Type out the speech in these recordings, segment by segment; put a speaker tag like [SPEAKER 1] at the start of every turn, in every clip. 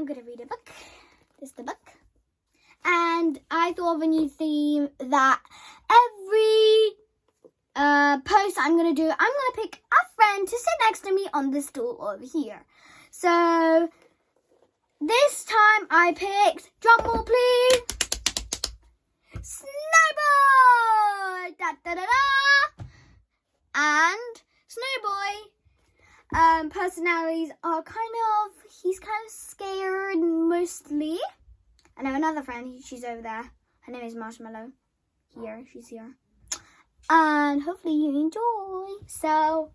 [SPEAKER 1] I'm going to read a book. This is the book. And I thought of a new theme that every post I'm going to do, I'm going to pick a friend to sit next to me on the stool over here. So this time I picked, drumroll please, Snowboy! Da, da, da, da. And Snowboy personalities are he's kind of scared mostly. I know another friend, she's over there. Her name is Marshmallow. She's here. And hopefully you enjoy. So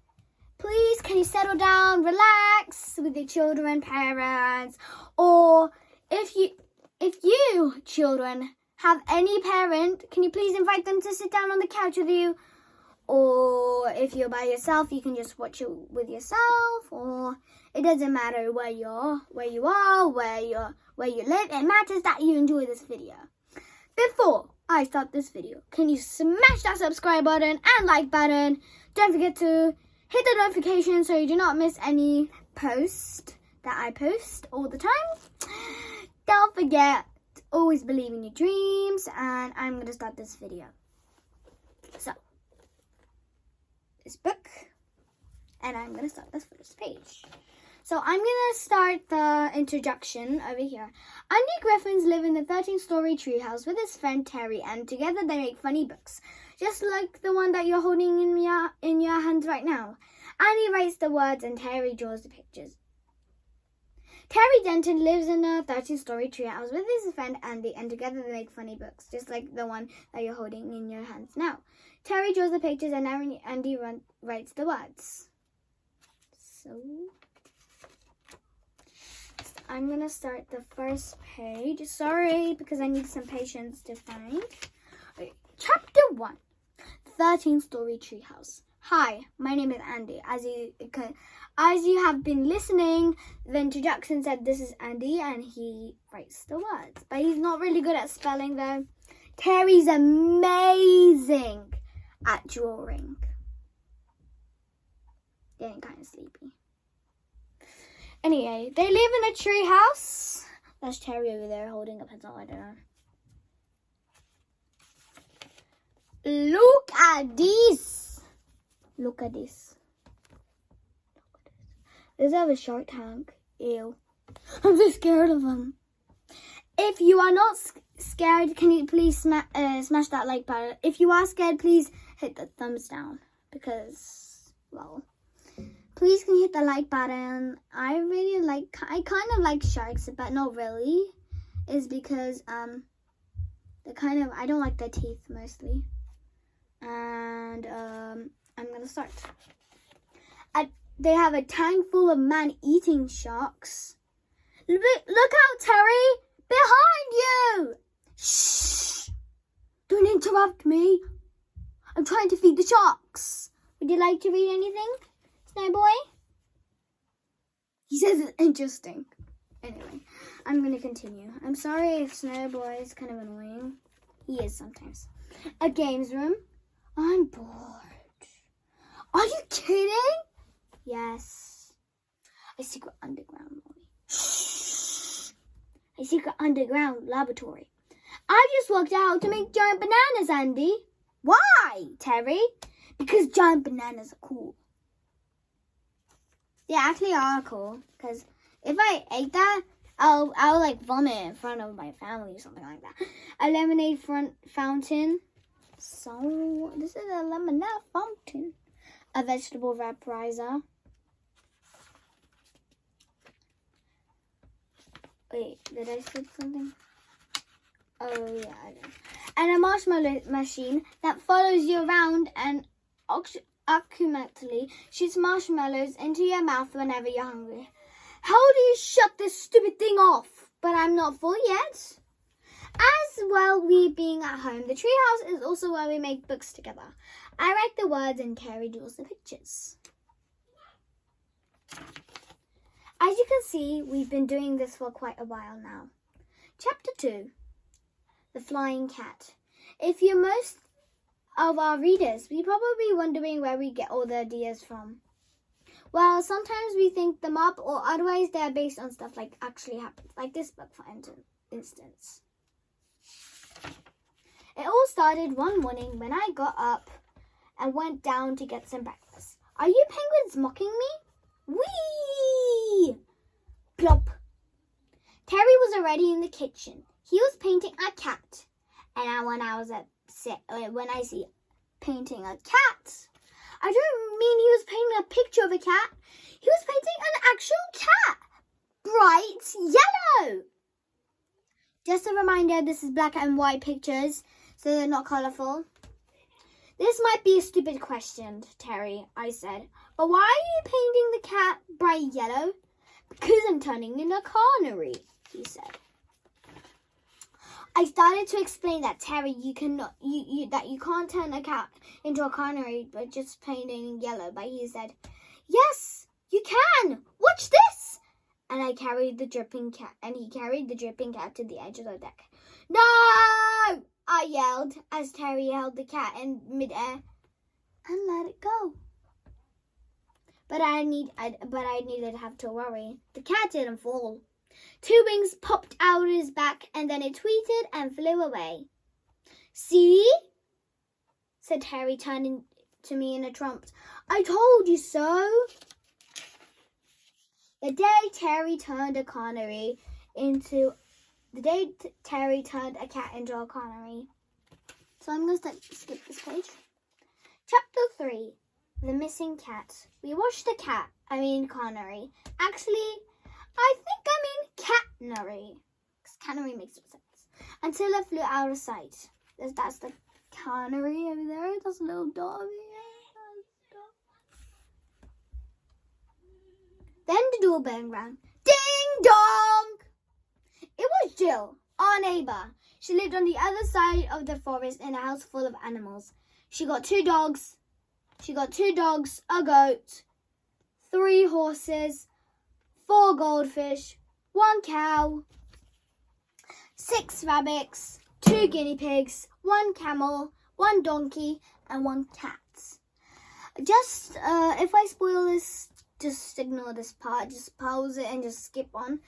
[SPEAKER 1] please, can you settle down, relax with your children, parents, or if you children have any parent, can you please invite them to sit down on the couch with you? Or if you're by yourself, you can just watch it with yourself. Or it doesn't matter where you are, where you live. It matters that you enjoy this video. Before I start this video, can you smash that subscribe button and like button? Don't forget to hit the notification so you do not miss any post that I post all the time. Don't forget, always believe in your dreams. And I'm going to start this video. So, this book, and I'm going to start this first page. So I'm going to start the introduction over here. Andy Griffins live in the 13-story treehouse with his friend Terry, and together they make funny books, just like the one that you're holding in your hands right now. Andy writes the words and Terry draws the pictures. Terry Denton lives in a 13-story treehouse with his friend Andy, and together they make funny books, just like the one that you're holding in your hands now. Terry draws the pictures and Andy writes the words. So I'm going to start the first page. Sorry, because I need some patience to find. Okay. Chapter 1, 13-story treehouse. Hi, my name is Andy. As you have been listening, the introduction said this is Andy, and he writes the words. But he's not really good at spelling, though. Terry's amazing at drawing. Getting kind of sleepy. Anyway, they live in a tree house. That's Terry over there holding a pencil. I don't know. Look at this. Look at this. Does it have a shark tank? Ew. I'm so scared of them. If you are not scared, can you please smash that like button? If you are scared, please hit the thumbs down. Because, well, please can you hit the like button. I kind of like sharks, but not really. Is because, I don't like their teeth mostly. And, I'm going to start. They have a tank full of man-eating sharks. Look out, Terry! Behind you! Shh! Don't interrupt me. I'm trying to feed the sharks. Would you like to read anything, Snowboy? He says it's interesting. Anyway, I'm going to continue. I'm sorry if Snowboy is kind of annoying. He is sometimes. A games room. I'm bored. Are you kidding? Yes. A secret underground A secret underground laboratory. I just walked out to make giant bananas, Andy. Why, Terry? Because giant bananas are cool. They actually are cool. Because if I ate that, I'll like vomit in front of my family or something like that. A lemonade fountain. So this is a lemonade fountain. A vegetable vaporizer. Wait, did I skip something? Oh, yeah, I did. And a marshmallow machine that follows you around and accurately shoots marshmallows into your mouth whenever you're hungry. How do you shut this stupid thing off? But I'm not full yet. As well, we being at home, the treehouse is also where we make books together. I write the words and Terry draws the pictures. As you can see, we've been doing this for quite a while now. Chapter 2, The Flying Cat. If you're most of our readers, you're probably wondering where we get all the ideas from. Well, sometimes we think them up, or otherwise they're based on stuff like actually happens, like this book, for instance. It all started one morning when I got up and went down to get some breakfast. Are you penguins mocking me? Whee! Plop. Terry was already in the kitchen. He was painting a cat. And when I see painting a cat, I don't mean he was painting a picture of a cat. He was painting an actual cat. Bright yellow. Just a reminder, this is black and white pictures, so they're not colourful. This might be a stupid question, Terry, I said. But why are you painting the cat bright yellow? Because I'm turning in a canary, he said. I started to explain that, Terry, you can't turn a cat into a canary by just painting in yellow. But he said, yes, you can. Watch this. And he carried the dripping cat to the edge of the deck. No! I yelled as Terry held the cat in midair and let it go. But I needed to have to worry. The cat didn't fall. 2 wings popped out of his back and then it tweeted and flew away. See? Said Terry, turning to me in a trance. I told you so. The day Terry turned a cat into a canary. So I'm going to skip this page. Chapter 3. The Missing Cat. We watched the canary. Actually, I think I mean catnary. Because canary makes no sense. Until it flew out of sight. That's the canary over there. That's a little dot over here. Then the doorbell rang. Ding dong! It was Jill, our neighbour. She lived on the other side of the forest in a house full of animals. She got 2 dogs, a goat, 3 horses, 4 goldfish, 1 cow, 6 rabbits, 2 guinea pigs, 1 camel, 1 donkey, and 1 cat. Just, if I spoil this, just ignore this part. Just pause it and just skip on.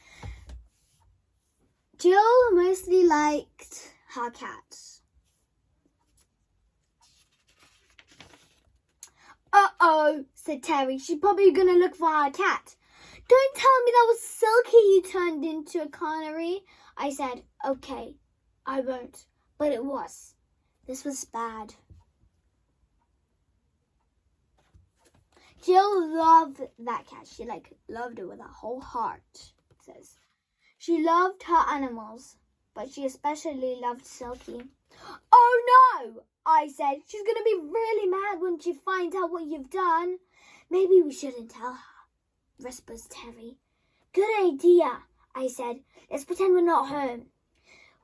[SPEAKER 1] Jill mostly liked her cats. Uh-oh, said Terry. She's probably going to look for her cat. Don't tell me that was Silky you turned into a canary. I said, okay, I won't. But it was. This was bad. Jill loved that cat. She loved it with her whole heart, it says. She loved her animals, but she especially loved Silky. Oh no, I said. She's going to be really mad when she finds out what you've done. Maybe we shouldn't tell her, whispers Terry. Good idea, I said. Let's pretend we're not home.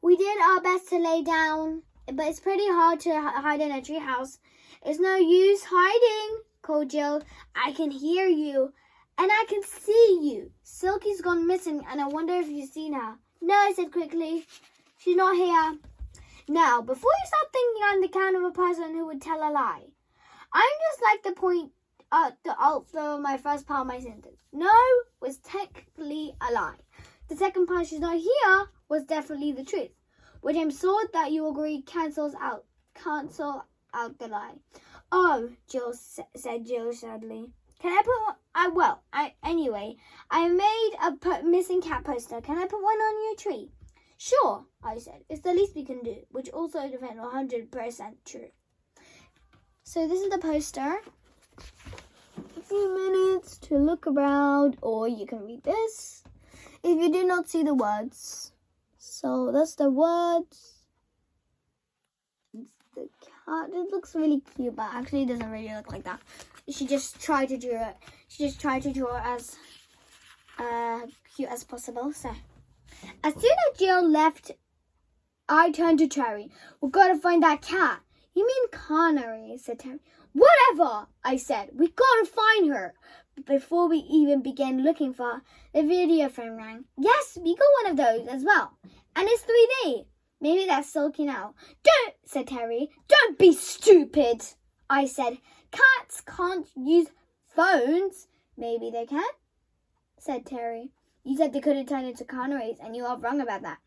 [SPEAKER 1] We did our best to lay down, but it's pretty hard to hide in a treehouse. It's no use hiding, called Jill. I can hear you, and I can see you. Silky's gone missing, and I wonder if you've seen her. No, I said quickly. She's not here. Now, before you start thinking I'm the kind of a person who would tell a lie, I'm just like the point of my first part of my sentence. No was technically a lie. The second part, she's not here, was definitely the truth. Which I'm sure that you agree cancel out the lie. Oh, said Jill sadly. Can I put anyway, I made a missing cat poster. Can I put one on your tree? Sure, I said. It's the least we can do, which also depends 100% true. So this is the poster. A few minutes to look around, or you can read this if you do not see the words. So that's the words. It's the cat. It looks really cute, but actually it doesn't really look like that. She just tried to draw it. She just tried to draw it as cute as possible. So as soon as Jill left, I turned to Terry. We've got to find that cat. You mean canary, said Terry. Whatever, I said. We've got to find her. But before we even began looking for her, the video phone rang. Yes, we got one of those as well. And it's 3D. Maybe that's Silky now. Don't, said Terry. Don't be stupid, I said. Cats can't use phones. Maybe they can, said Terry. You said they couldn't turn into canaries, and you are wrong about that.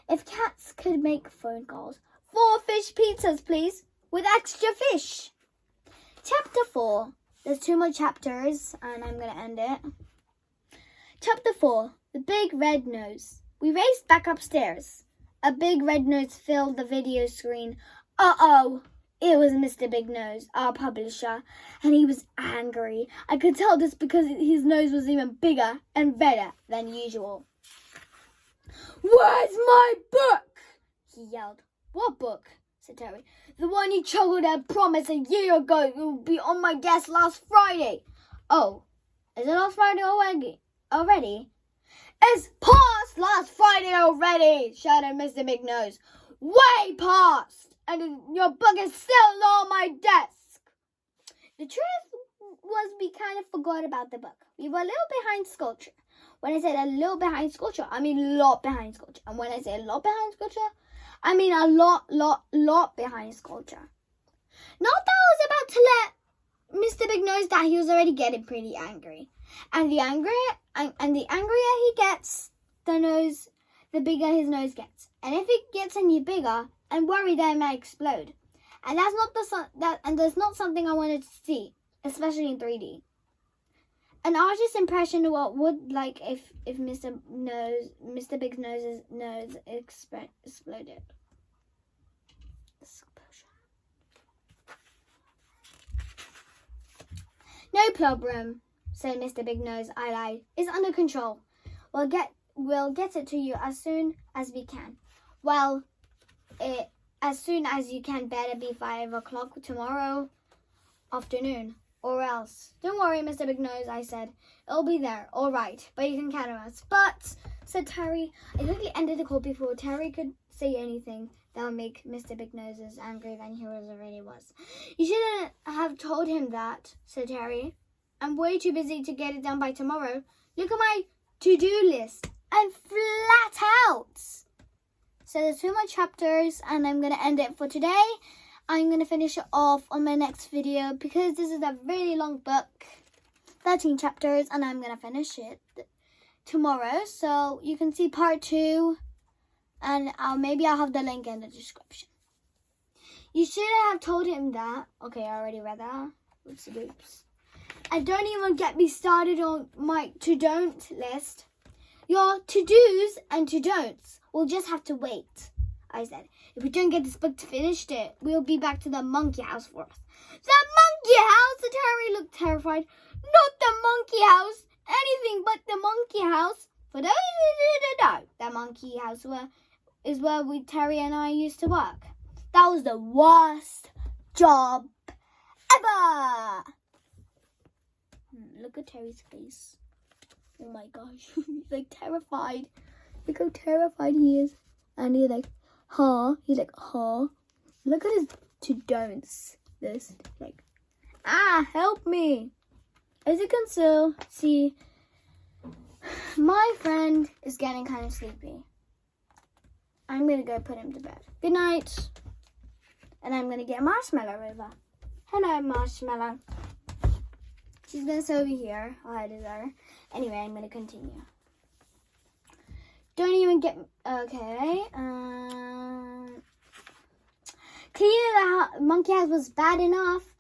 [SPEAKER 1] If cats could make phone calls, 4 fish pizzas, please, with extra fish. Chapter 4. There's 2 more chapters, and I'm going to end it. Chapter 4. The Big Red Nose. We raced back upstairs. A big red nose filled the video screen. Uh-oh! It was Mr. Big Nose, our publisher, and he was angry. I could tell this because his nose was even bigger and redder than usual. Where's my book? He yelled. What book? Said Terry. The one you chuckled and promised a year ago it would be on my desk last Friday. Oh, is it last Friday already? It's past last Friday already, shouted Mr. Big Nose. Way past! And your book is still on my desk. The truth was we kind of forgot about the book. We were a little behind Sculpture. When I said a little behind Sculpture, I mean a lot behind Sculpture. And when I say a lot behind Sculpture, I mean a lot behind Sculpture. Not that I was about to let Mr. Big Nose that he was already getting pretty angry. And the angrier he gets, the bigger his nose gets. And if it gets any bigger, I'm worried that it might explode. And that's not something I wanted to see, especially in 3D. An artist's impression of what would like if Mr. Big Nose's nose exploded. No problem, said Mr. Big Nose. I lied. It's under control. We'll get it to you as soon as we can. Well, as soon as you can. Better be 5 o'clock tomorrow afternoon, or else. Don't worry, Mr. Big Nose, I said. It'll be there, all right. But you can count on us. But, said Terry, I quickly ended the call before Terry could say anything that would make Mr. Big Nose angry than he already was. You shouldn't have told him that, said Terry. I'm way too busy to get it done by tomorrow. Look at my to-do list. I'm flat out. So there's 2 more chapters, and I'm going to end it for today. I'm going to finish it off on my next video because this is a really long book, 13 chapters, and I'm going to finish it tomorrow. So you can see part 2, and maybe I'll have the link in the description. You shouldn't have told him that. Okay, I already read that. Oops. And don't even get me started on my to-don't list. Your to-dos and to-don'ts will just have to wait, I said. If we don't get this book finished, we'll be back to the monkey house for us. The monkey house? Terry looked terrified. Not the monkey house. Anything but the monkey house. For those who don't know, the monkey house is where Terry and I used to work. That was the worst job ever. Look at Terry's face. Oh my gosh. He's like terrified. Look how terrified he is. And he's like, huh? He's like, huh? Look at his to-don'ts list. Like, help me. As you can still see, my friend is getting kind of sleepy. I'm going to go put him to bed. Good night. And I'm going to get Marshmallow over. Hello, Marshmallow. She's going to sit over here. I'll hide her. Anyway, I'm going to continue. Don't even get... Okay. Cleaning the monkey house was bad enough.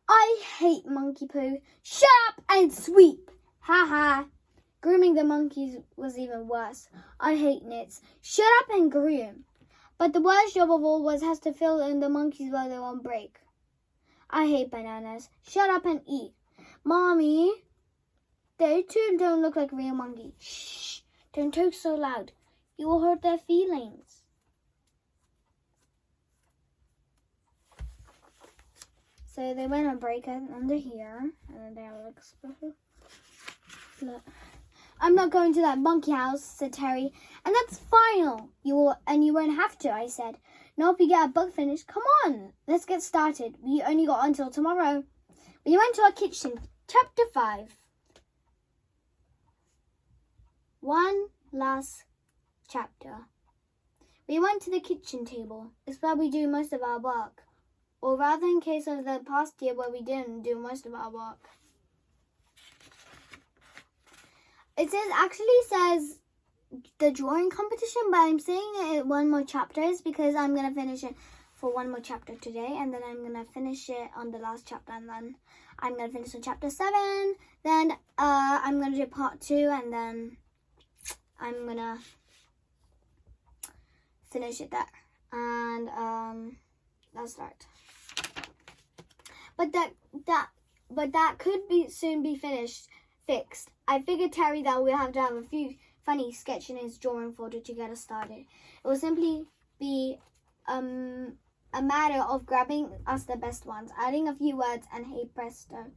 [SPEAKER 1] I hate monkey poo. Shut up and sweep. Ha. Grooming the monkeys was even worse. I hate nits. Shut up and groom. But the worst job of all has to fill in the monkeys while they're on break. I hate bananas. Shut up and eat. Mommy, they too don't look like real monkeys. Shh, don't talk so loud. You will hurt their feelings. So they went on break under here, and then they all look. I'm not going to that monkey house, said Terry, and that's final. You won't have to, I said. Not if we get our book finished. Come on, let's get started. We only got until tomorrow. We went to our kitchen. Chapter 5. One last chapter. We went to the kitchen table. It's where we do most of our work. Or rather in case of the past year where we didn't do most of our work. It says the drawing competition, but I'm saying it 1 more chapters because I'm going to finish it for 1 more chapter today, and then I'm going to finish it on the last chapter, and then I'm going to finish on chapter 7. Then I'm going to do part 2, and then I'm going to finish it there. And that's right. But that could be soon be fixed. I figured Terry that we'll have to have a few funny sketch in his drawing folder to get us started. It will simply be a matter of grabbing us the best ones, adding a few words, and hey presto,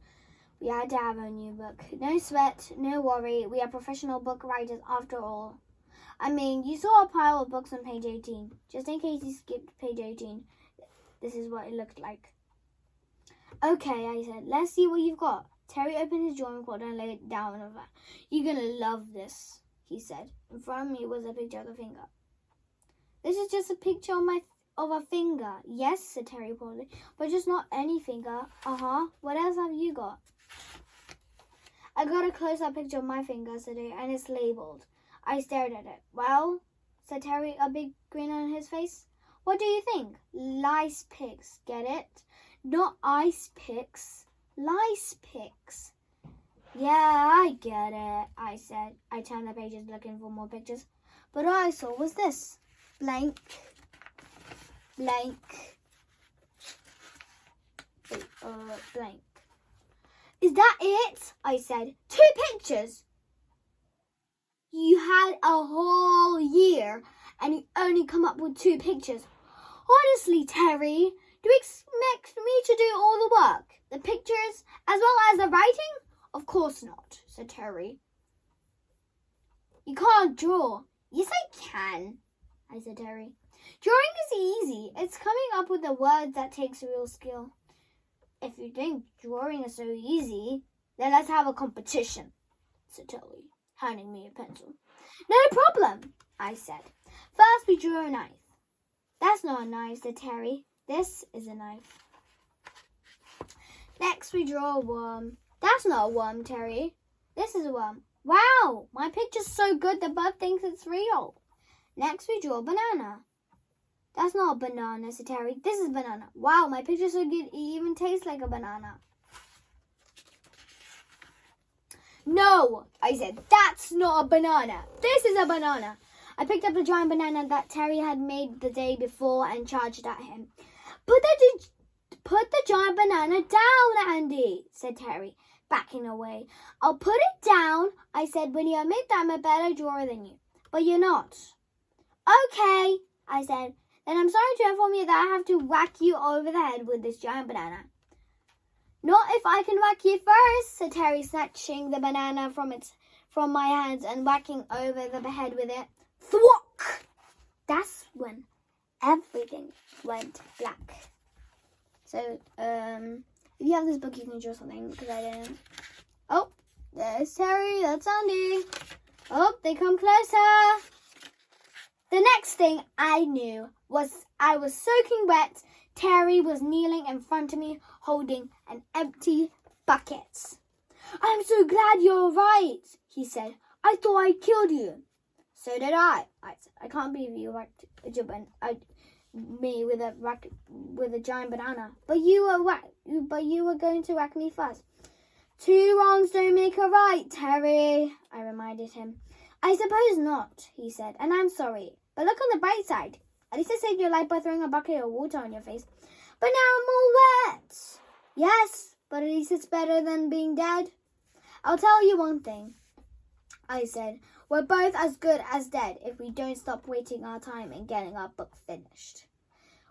[SPEAKER 1] we had to have a new book. No sweat, no worry. We are professional book writers after all. I mean, you saw a pile of books on page 18. Just in case you skipped page 18, this is what it looked like. Okay, I said, let's see what you've got. Terry opened his drawing folder and laid it down on the mat. You're gonna love this, he said. In front of me was a picture of a finger. This is just a picture of a finger. Yes, said Terry proudly, but just not any finger. What else have you got? I got a close-up picture of my finger today, and it's labeled. I stared at it. Well, said Terry, a big grin on his face. What do you think? Lice picks, get it? Not ice picks. Lice picks. Yeah, I get it, I said. I turned the pages looking for more pictures. But all I saw was this. Blank. Blank. Blank. Is that it? I said. 2 pictures. You had a whole year and you only come up with 2 pictures. Honestly, Terry, do you expect me to do all the work? The pictures as well as the writing? Of course not, said Terry. You can't draw. Yes, I can, I said Terry. Drawing is easy. It's coming up with the words that takes real skill. If you think drawing is so easy, then let's have a competition, said Terry, handing me a pencil. No problem, I said. First we drew a knife. That's not a knife, said Terry. This is a knife. Next we draw a worm. That's not a worm, Terry. This is a worm. Wow, my picture's so good the bird thinks it's real. Next we draw a banana. That's not a banana, said Terry. This is a banana. Wow, my picture's so good it even tastes like a banana. No, I said, that's not a banana. This is a banana. I picked up the giant banana that Terry had made the day before and charged at him. Put the giant banana down, Andy, said Terry, backing away. I'll put it down, I said, when you admit that I'm a better drawer than you. But you're not. Okay, I said. Then I'm sorry to inform you that I have to whack you over the head with this giant banana. Not if I can whack you first, said Terry, snatching the banana from my hands and whacking over the head with it. Thwack! That's when everything went black. So, if you have this book, you can draw something, because I didn't. Oh, there's Terry, that's Andy. Oh, they come closer. The next thing I knew was I was soaking wet. Terry was kneeling in front of me, holding an empty bucket. I'm so glad you're right, he said. I thought I killed you. So did I said. I can't believe you whacked me with a giant banana. But you were going to whack me first. 2 wrongs don't make a right, Terry, I reminded him. I suppose not, he said, and I'm sorry. But look on the bright side. At least I saved your life by throwing a bucket of water on your face. But now I'm all wet. Yes, but at least it's better than being dead. I'll tell you one thing, I said. We're both as good as dead if we don't stop waiting our time and getting our book finished.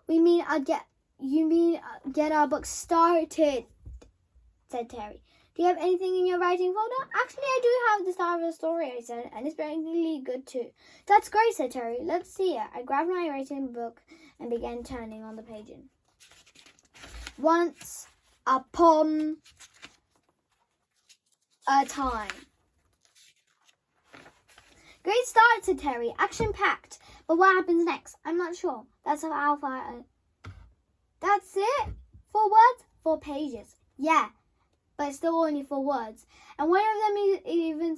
[SPEAKER 1] You mean get our book started, said Terry. Do you have anything in your writing folder? Actually, I do have the start of a story, I said, and it's really good too. That's great, said Terry. Let's see it. I grabbed my writing book and began turning on the pages. Once upon a time. Great start, said Terry. Action-packed. But what happens next? I'm not sure. That's how far. That's it? 4 words? 4 pages. Yeah. But it's still only 4 words. And one of them even